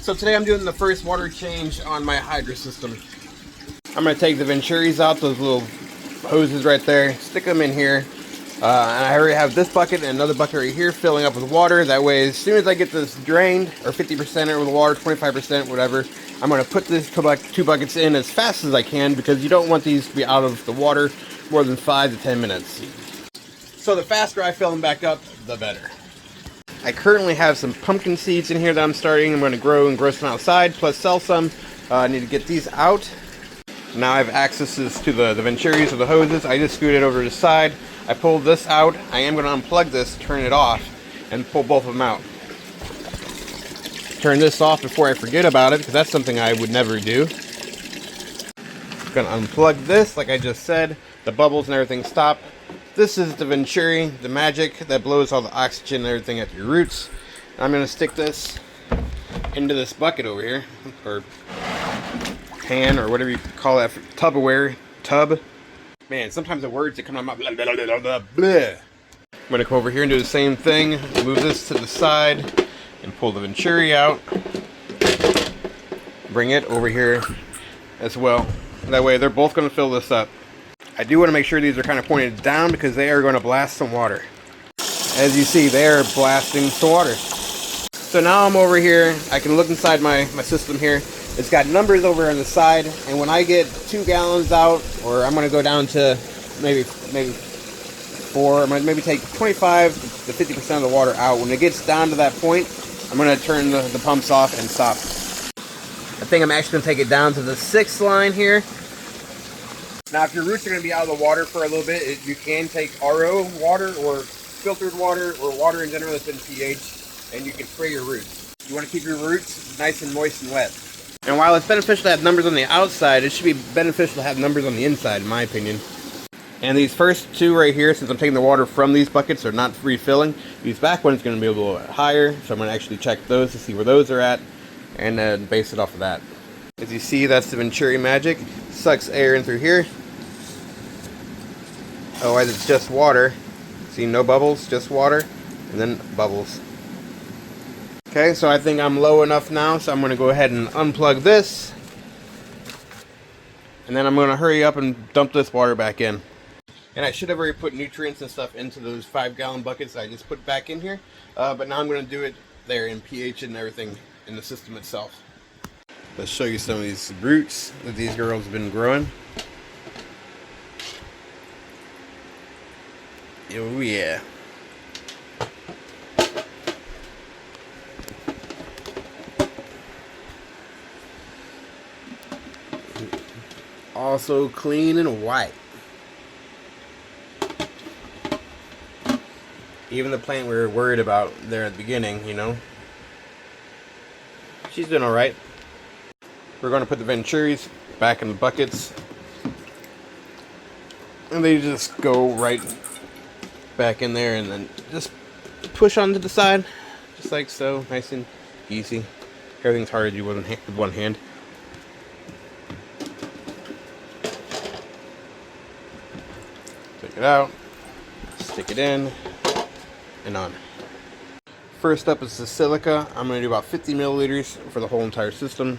So today I'm doing the first water change on my hydra system. I'm going to take the venturis out, those little hoses right there, stick them in here. And I already have this bucket and another bucket right here filling up with water. That way, as soon as I get this drained, or 50% with water, 25%, whatever, I'm going to put these two buckets in as fast as I can because you don't want these to be out of the water more than 5 to 10 minutes. So the faster I fill them back up, the better. I currently have some pumpkin seeds in here that I'm starting. I'm going to grow and grow some outside, plus sell some. I need to get these out. Now I have access to the venturis or the hoses. I just scooted over to the side. I pulled this out. I am going to unplug this, turn it off, and pull both of them out. Turn this off before I forget about it, because that's something I would never do. I'm going to unplug this, like I just said. The bubbles and everything stop. This is the venturi, the magic that blows all the oxygen and everything at your roots. I'm going to stick this into this bucket over here, or pan, or whatever you call that, tub. Man, sometimes the words that come out of my blah, blah, blah, blah, blah, blah. I'm going to come over here and do the same thing. Move this to the side and pull the venturi out. Bring it over here as well. That way they're both going to fill this up. I do want to make sure these are kind of pointed down because they are going to blast some water. As you see, they are blasting some water. So now I'm over here. I can look inside my system here. It's got numbers over on the side, and when I get 2 gallons out, or I'm going to go down to maybe 4, I'm going to maybe take 25 to 50% of the water out. When it gets down to that point, I'm going to turn the pumps off and stop. I think I'm actually going to take it down to the 6th line here. Now, if your roots are going to be out of the water for a little bit, you can take RO water or filtered water or water in general that's been pH, and you can spray your roots. You want to keep your roots nice and moist and wet. And while it's beneficial to have numbers on the outside, it should be beneficial to have numbers on the inside, in my opinion. And these first 2 right here, since I'm taking the water from these buckets, are not refilling. These back ones are going to be a little bit higher, so I'm going to actually check those to see where those are at, and then base it off of that. As you see, that's the venturi magic. Sucks air in through here. Otherwise, it's just water. See, no bubbles, just water, and then bubbles. Okay, so I think I'm low enough now, so I'm going to go ahead and unplug this. And then I'm going to hurry up and dump this water back in. And I should have already put nutrients and stuff into those 5-gallon buckets that I just put back in here. But now I'm going to do it there in pH and everything in the system itself. Let's show you some of these roots that these girls have been growing. Oh yeah. Also clean and white. Even the plant we were worried about there at the beginning, you know. She's doing alright. We're going to put the venturis back in the buckets. And they just go right back in there and then just push onto the side. Just like so. Nice and easy. Everything's hard to do with one hand. Take it out. Stick it in. And on. First up is the silica. I'm going to do about 50 milliliters for the whole entire system.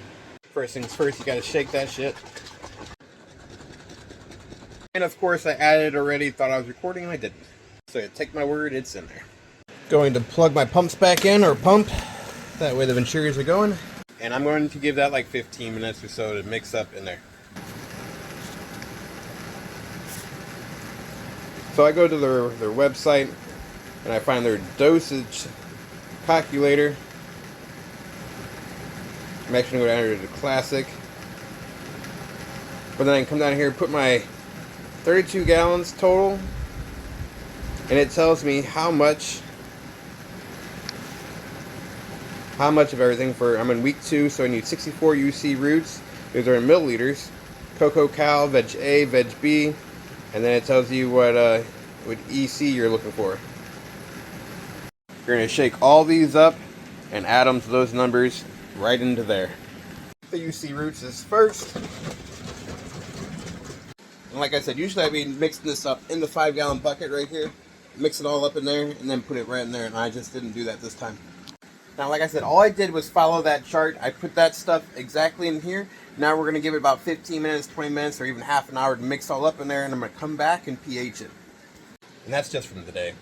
First things first, you got to shake that shit. And of course I added already, thought I was recording and I didn't. So take my word, it's in there. Going to plug my pumps back in, or pump. That way the venturis are going. And I'm going to give that like 15 minutes or so to mix up in there. So I go to their website and I find their dosage calculator. I'm actually going to enter the classic. But then I can come down here and put my 32 gallons total. And it tells me how much of everything for, I'm in week 2, so I need 64 UC roots. These are in milliliters. Cocoa Cal, Veg A, Veg B. And then it tells you what EC you're looking for. You're going to shake all these up and add them to those numbers right into there. The UC roots is first. And like I said, usually I'd be mixing this up in the 5-gallon bucket right here. Mix it all up in there and then put it right in there, and I just didn't do that this time. Now, like I said, all I did was follow that chart. I put that stuff exactly in here. Now we're going to give it about 15 minutes, 20 minutes, or even half an hour to mix all up in there, and I'm going to come back and pH it. And that's just from today.